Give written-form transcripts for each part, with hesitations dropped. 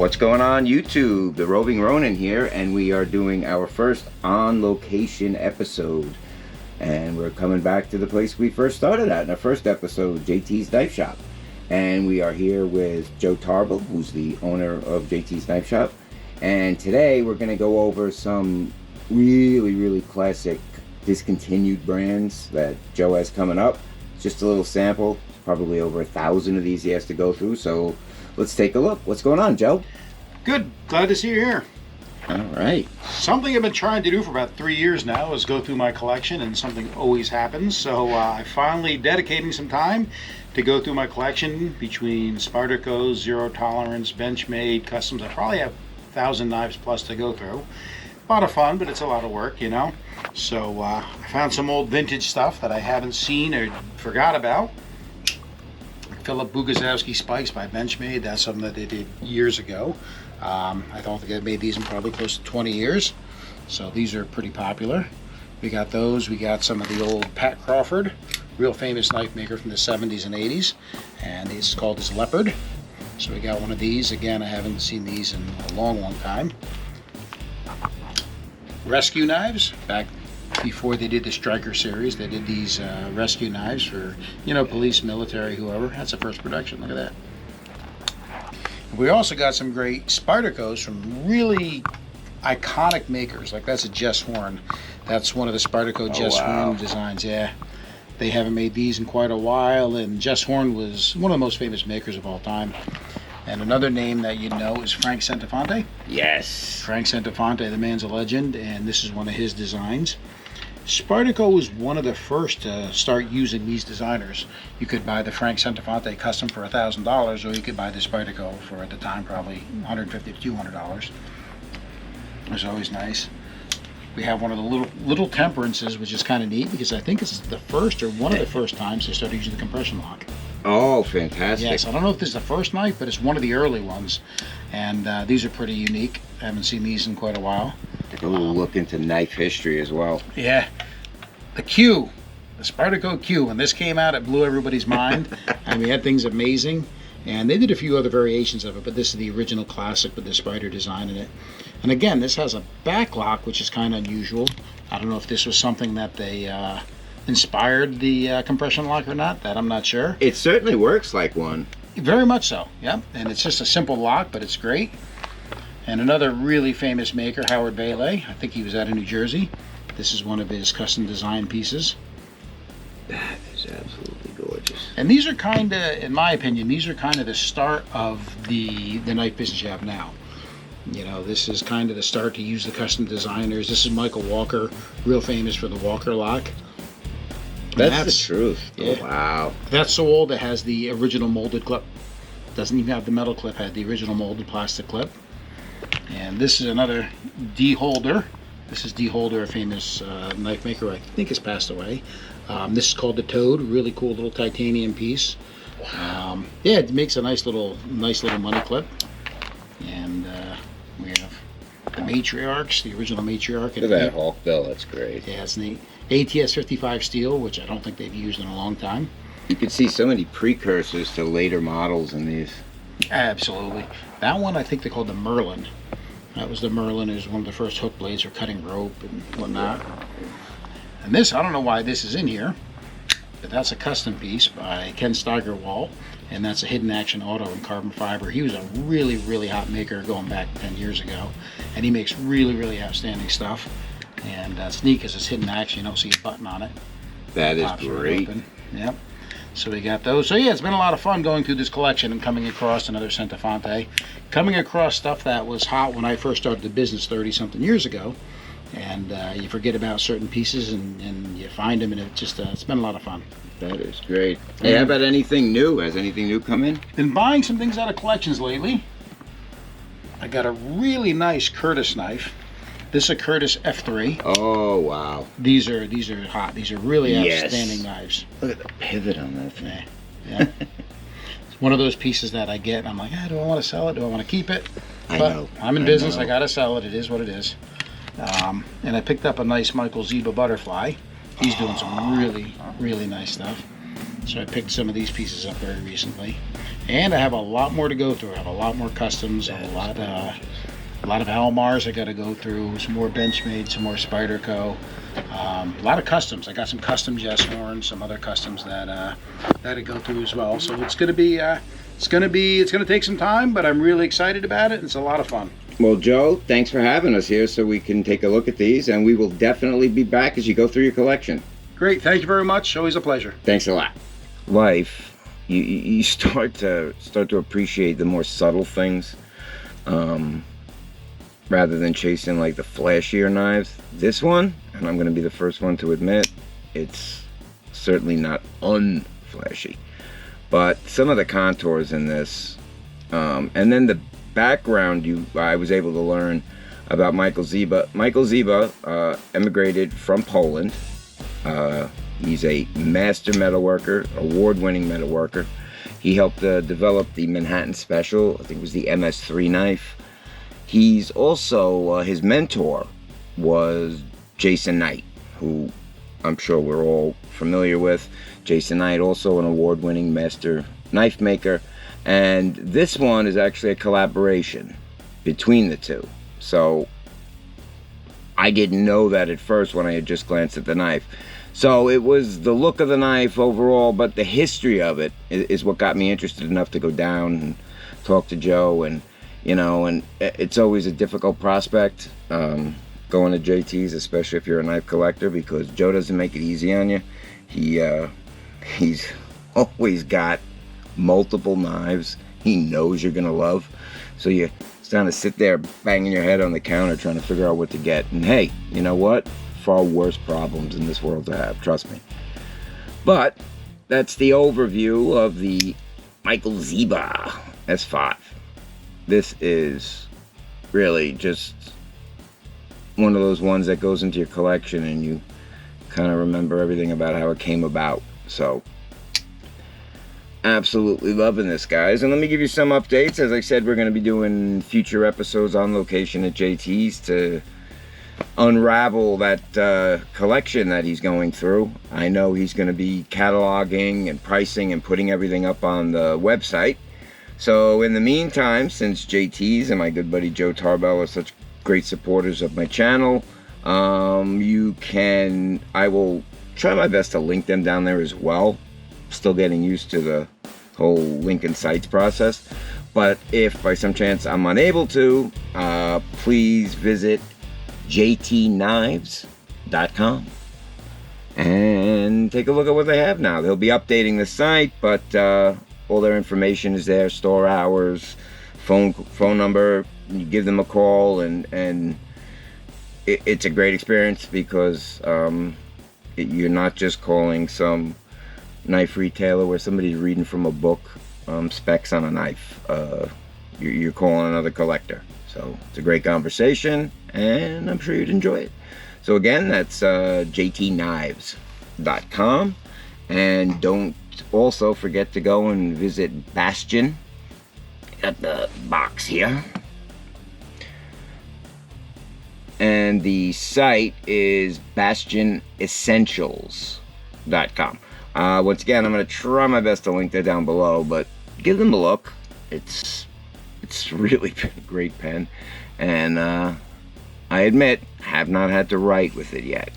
What's going on YouTube? The Roving Ronin here, and we are doing our first on-location episode. And we're coming back to the place we first started at in our first episode, JT's Knife Shop. And we are here with Joe Tarbell, who's the owner of JT's Knife Shop. And today we're going to go over some really classic discontinued brands that Joe has coming up. Just a little sample, probably over 1,000 of these he has to go through, so let's take a look. What's going on, Joe? Good. Glad to see you here. All right. Something I've been trying to do for about 3 years now is go through my collection, and something always happens. So I finally dedicating some time to go through my collection between Spyderco, Zero Tolerance, Benchmade, Customs. I probably have 1,000 knives plus to go through. A lot of fun, but it's a lot of work, you know. So I found some old vintage stuff that I haven't seen or forgot about. Philip Bugazowski spikes by Benchmade. That's something that they did years ago. I don't think I've made these in probably close to 20 years. So these are pretty popular. We got those. We got some of the old Pat Crawford, real famous knife maker from the 70s and 80s. And it's called his Leopard. So we got one of these. Again, I haven't seen these in a long time. Rescue knives. Back before they did the Striker series, they did these rescue knives for, you know, police, military, whoever. That's the first production. Look at that. We also got some great Spydercos from really iconic makers. Like that's a Jess Horn. That's one of the Spyderco Jess Horn designs. Yeah, they haven't made these in quite a while, and Jess Horn was one of the most famous makers of all time. And another name that you know is Frank Centofonte. Yes. Frank Centofonte, the man's a legend, and this is one of his designs. Spyderco was one of the first to start using these designers. You could buy the Frank Centofonte custom for $1,000, or you could buy the Spyderco for, at the time, probably $150 to $200. It was always nice. We have one of the little temperances, which is kind of neat because I think this is the first or one of the first times they started using the compression lock. Oh, fantastic. Yes, I don't know if this is the first knife, but it's one of the early ones. And these are pretty unique. I haven't seen these in quite a while. Take a little look into knife history as well. Yeah. The Q, the Spyderco Q, when this came out, it blew everybody's mind. I mean, that thing's amazing. And they did a few other variations of it, but this is the original classic with the spider design in it. And again, this has a back lock, which is kind of unusual. I don't know if this was something that they inspired the compression lock or not. That I'm not sure. It certainly works like one. Very much so, yeah. And it's just a simple lock, but it's great. And another really famous maker, Howard Bailey. I think he was out of New Jersey. This is one of his custom design pieces. That is absolutely gorgeous. And these are kind of, in my opinion, these are kind of the start of the knife business you have now. You know, this is kind of the start to use the custom designers. This is Michael Walker, real famous for the Walker lock. That's the truth. Yeah. Oh, wow. That's so old it has the original molded clip. Doesn't even have the metal clip, had the original molded plastic clip. And this is another D Holder. This is D Holder, a famous knife maker I think has passed away. This is called the Toad, really cool little titanium piece. Yeah, it makes a nice little money clip. And we have the Matriarchs, the original Matriarch. Look at that Hawk Bell, that's great. Yeah, it's neat. ATS 55 steel, which I don't think they've used in a long time. You can see so many precursors to later models in these. Absolutely. That one I think they called the Merlin. That was the Merlin. It was one of the first hook blades for cutting rope and whatnot. And this, I don't know why this is in here, but that's a custom piece by Ken Steigerwald, and that's a hidden action auto in carbon fiber. He was a really hot maker going back 10 years ago, and he makes really outstanding stuff. And it's neat because it's hidden action. You don't see a button on it. That is great. Yep. So we got those. So yeah, it's been a lot of fun going through this collection and coming across another Centofonte. Coming across stuff that was hot when I first started the business 30-something years ago. And you forget about certain pieces and you find them, and it just it's been a lot of fun. That is great. Hey, how about anything new? Has anything new come in? Been buying some things out of collections lately. I got a really nice Curtis knife. This is a Curtis F3. Oh, wow. These are hot. These are really outstanding knives. Look at the pivot on that thing. Yeah. It's one of those pieces that I get, and I'm like, do I want to sell it? Do I want to keep it? I But know. I'm in business. I got to sell it. It is what it is. And I picked up a nice Michael Zeba butterfly. He's doing some really nice stuff. So I picked some of these pieces up very recently. And I have a lot more to go through. I have a lot more customs, a lot of Almars I got to go through, some more Benchmade, some more Spyderco. A lot of customs. I got some custom Jess horns, some other customs that I go through as well. So it's gonna take some time, but I'm really excited about it, and it's a lot of fun. Well, Joe, thanks for having us here so we can take a look at these, and we will definitely be back as you go through your collection. Great, thank you very much. Always a pleasure. Thanks a lot. Life, you start to appreciate the more subtle things, rather than chasing like the flashier knives. This one, and I'm going to be the first one to admit, it's certainly not unflashy, but some of the contours in this, and then the background I was able to learn about Michael Ziba. Michael Ziba emigrated from Poland. He's a master metalworker, award-winning metalworker. He helped develop the Manhattan Special. I think it was the MS3 knife. He's also, his mentor was Jason Knight, who I'm sure we're all familiar with. Jason Knight, also an award-winning master knife maker. And this one is actually a collaboration between the two. So I didn't know that at first when I had just glanced at the knife. So it was the look of the knife overall, but the history of it is what got me interested enough to go down and talk to Joe. And you know, and it's always a difficult prospect going to JT's, especially if you're a knife collector, because Joe doesn't make it easy on you. He's always got multiple knives he knows you're gonna love, so you kind of sit there banging your head on the counter trying to figure out what to get. And hey, you know what? Far worse problems in this world to have, trust me. But that's the overview of the Michael Ziba S5. This is really just one of those ones that goes into your collection and you kind of remember everything about how it came about. So absolutely loving this, guys. And let me give you some updates. As I said, we're going to be doing future episodes on location at JT's to unravel that collection that he's going through. I know he's going to be cataloging and pricing and putting everything up on the website. So in the meantime, since JT's and my good buddy Joe Tarbell are such great supporters of my channel, I will try my best to link them down there as well. Still getting used to the whole linking sites process. But if by some chance I'm unable to, please visit jtknives.com and take a look at what they have now. They'll be updating the site, but all their information is there, store hours, phone number. You give them a call, and it's a great experience because you're not just calling some knife retailer where somebody's reading from a book specs on a knife. You're calling another collector. So it's a great conversation, and I'm sure you'd enjoy it. So again, that's jtknives.com. And don't also forget to go and visit Bastion at the box here. And the site is bastionessentials.com. Once again, I'm going to try my best to link that down below, but give them a look. It's really been a great pen, and I admit, have not had to write with it yet.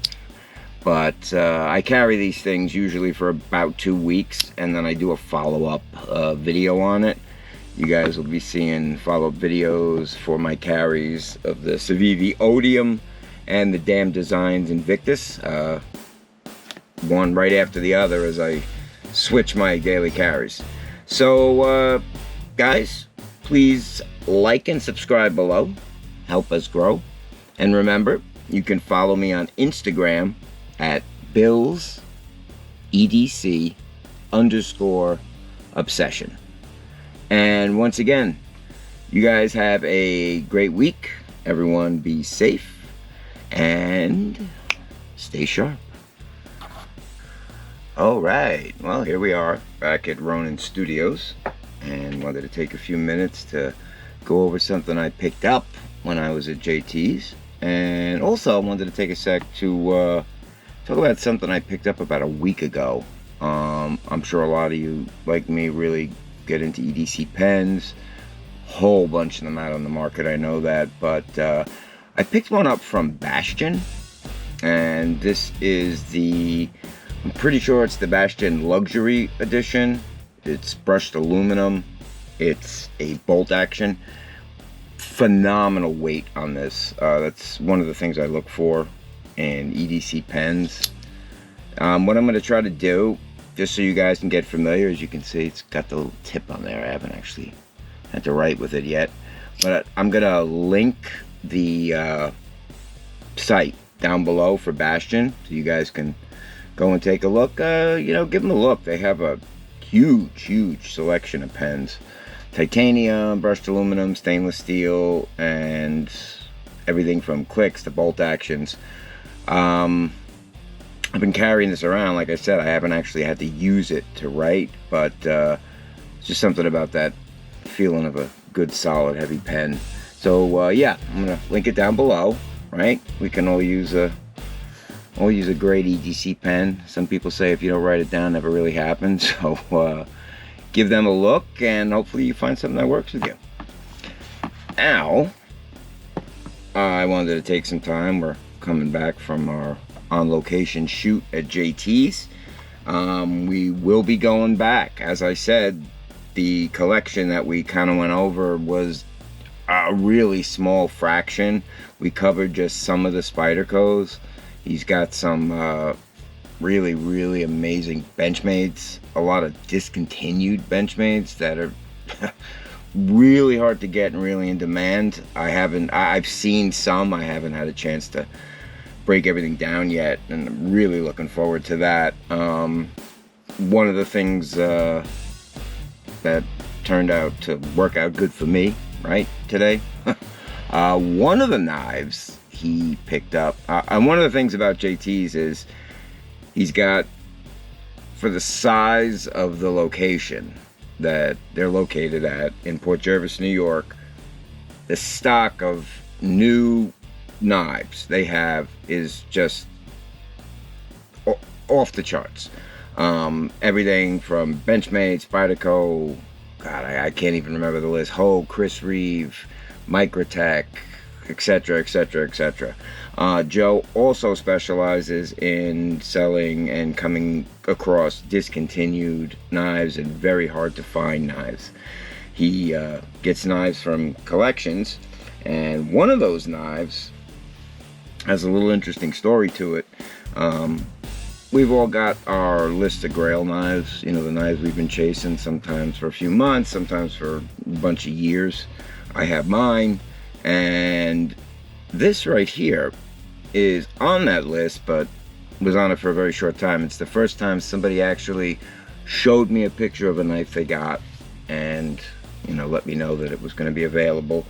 But I carry these things usually for about 2 weeks, and then I do a follow-up video on it. You guys will be seeing follow-up videos for my carries of the Civivi Odium and the Damn Designs Invictus, one right after the other as I switch my daily carries. So, guys, please like and subscribe below. Help us grow. And remember, you can follow me on Instagram at BillsEDC_obsession. And once again, you guys have a great week. Everyone be safe and stay sharp. All right, well, here we are back at Ronin Studios, and wanted to take a few minutes to go over something I picked up when I was at JT's, and also I wanted to take a sec to talk about something I picked up about a week ago I'm sure a lot of you, like me, really get into EDC pens. Whole bunch of them out on the market, I know that. But I picked one up from Bastion. And this is I'm pretty sure it's the Bastion Luxury Edition. It's brushed aluminum. It's a bolt action. Phenomenal weight on this. That's one of the things I look for in EDC pens. What I'm going to try to do, just so you guys can get familiar, as you can see, it's got the little tip on there. I haven't actually had to write with it yet. But I'm going to link the site down below for Bastion, so you guys can go and take a look. Give them a look. They have a huge selection of pens. Titanium, brushed aluminum, stainless steel, and everything from clicks to bolt actions. I've been carrying this around. Like I said, I haven't actually had to use it to write, but it's just something about that feeling of a good, solid, heavy pen. So yeah, I'm gonna link it down below. Right? We can all use a great EDC pen. Some people say if you don't write it down, it never really happens. So give them a look, and hopefully you find something that works with you. Now, I wanted to take some time. We're coming back from our on-location shoot at JT's. We will be going back. As I said, the collection that we kind of went over was a really small fraction. We covered just some of the Spydercos. He's got some really amazing Benchmates. A lot of discontinued Benchmates that are really hard to get and really in demand. I've seen some. I haven't had a chance to break everything down yet, and I'm really looking forward to that. One of the things that turned out to work out good for me, right, today, one of the knives he picked up, and one of the things about JT's is he's got, for the size of the location that they're located at in Port Jervis, New York, the stock of new knives they have is just off the charts. Everything from Benchmade, Spyderco, God, I can't even remember the list. Hogue, Chris Reeve, Microtech, etc. Joe also specializes in selling and coming across discontinued knives and very hard to find knives. He gets knives from collections, and one of those knives has a little interesting story to it. We've all got our list of grail knives, the knives we've been chasing, sometimes for a few months, sometimes for a bunch of years. I have mine, and this right here is on that list, but was on it for a very short time. It's the first time somebody actually showed me a picture of a knife they got and let me know that it was going to be available,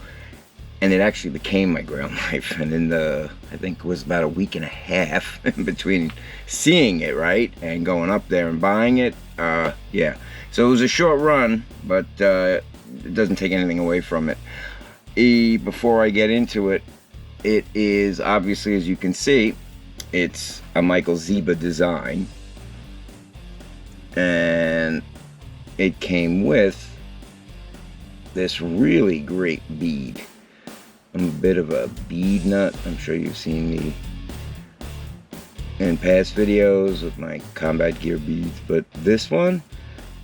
and it actually became my grail knife. And I think it was about a week and a half in between seeing it, right, and going up there and buying it. Yeah, so it was a short run, but it doesn't take anything away from it. Before I get into it, it is obviously, as you can see, it's a Michael Ziba design, and it came with this really great bead. I'm a bit of a bead nut. I'm sure you've seen me in past videos with my combat gear beads, but this one,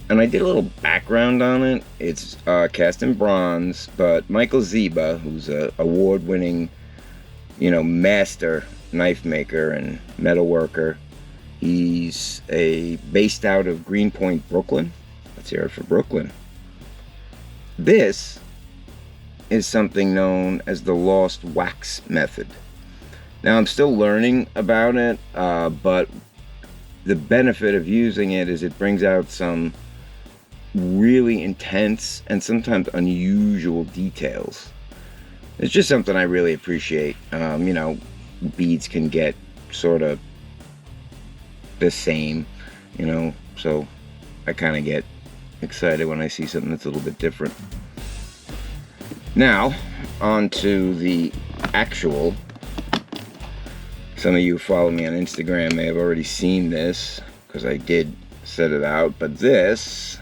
and I did a little background on it. It's cast in bronze, but Michael Ziba, who's a award-winning, master knife maker and metal worker, he's based out of Greenpoint, Brooklyn. Let's hear it for Brooklyn. This is something known as the lost wax method. Now, I'm still learning about it, but the benefit of using it is it brings out some really intense and sometimes unusual details. It's just something I really appreciate. Beads can get sort of the same, so I kind of get excited when I see something that's a little bit different. Now, on to the actual. Some of you who follow me on Instagram may have already seen this, because I did set it out, but this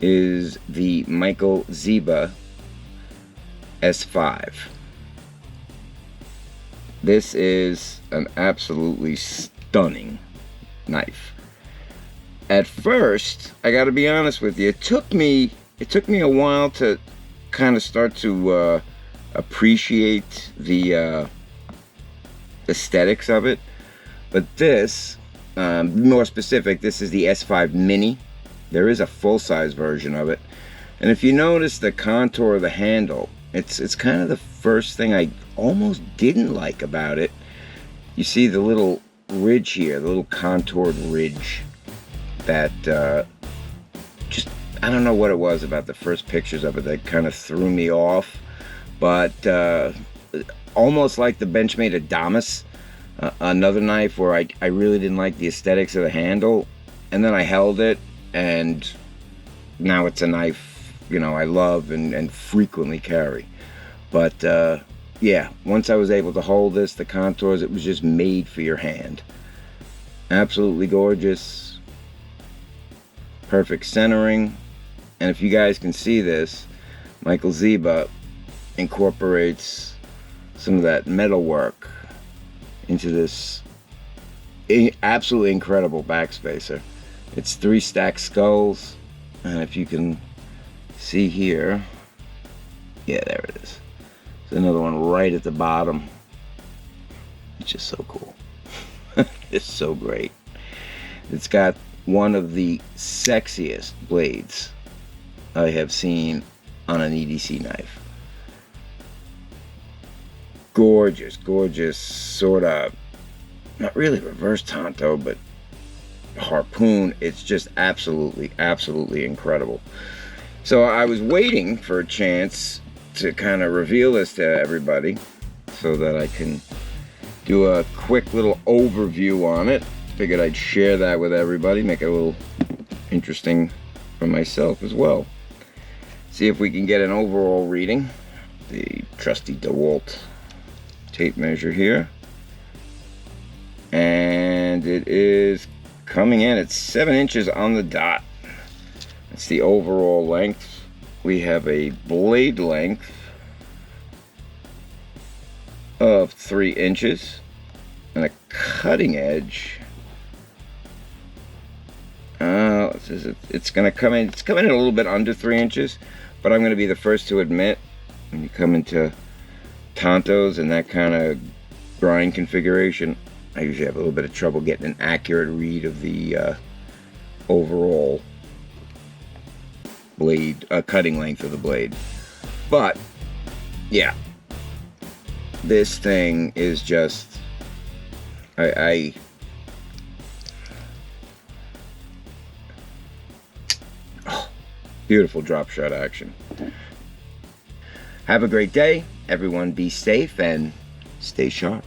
is the Michael Ziba S5. This is an absolutely stunning knife. At first, I got to be honest with you, it took me a while to kind of start to appreciate the aesthetics of it. But this, more specific, this is the S5 Mini. There is a full-size version of it, and if you notice the contour of the handle, it's kind of the first thing I almost didn't like about it. You see the little ridge here, the little contoured ridge that just, I don't know what it was about the first pictures of it that kind of threw me off, but almost like the Benchmade Adamas, another knife where I really didn't like the aesthetics of the handle, and then I held it, and now it's a knife, you know, I love and frequently carry. But yeah, once I was able to hold this, the contours, it was just made for your hand. Absolutely gorgeous. Perfect centering. And if you guys can see this, Michael Ziba incorporates some of that metal work into this absolutely incredible backspacer. It's 3 stacked skulls, and if you can see here, yeah, there it is. There's another one right at the bottom. It's just so cool. It's so great. It's got one of the sexiest blades I have seen on an EDC knife. Gorgeous, gorgeous, sort of, not really reverse tanto, but harpoon. It's just absolutely incredible. So I was waiting for a chance to kind of reveal this to everybody so that I can do a quick little overview on it. Figured I'd share that with everybody, make it a little interesting for myself as well. See if we can get an overall reading. The trusty DeWalt tape measure here, and it is coming in at 7 inches on the dot. That's the overall length. We have a blade length of 3 inches and a cutting edge. It's going to come in. It's coming in a little bit under 3 inches, but I'm going to be the first to admit, when you come into tantos and that kind of grind configuration, I usually have a little bit of trouble getting an accurate read of the overall blade, cutting length of the blade. But yeah, this thing is just, beautiful drop shot action. Have a great day, everyone. Be safe and stay sharp.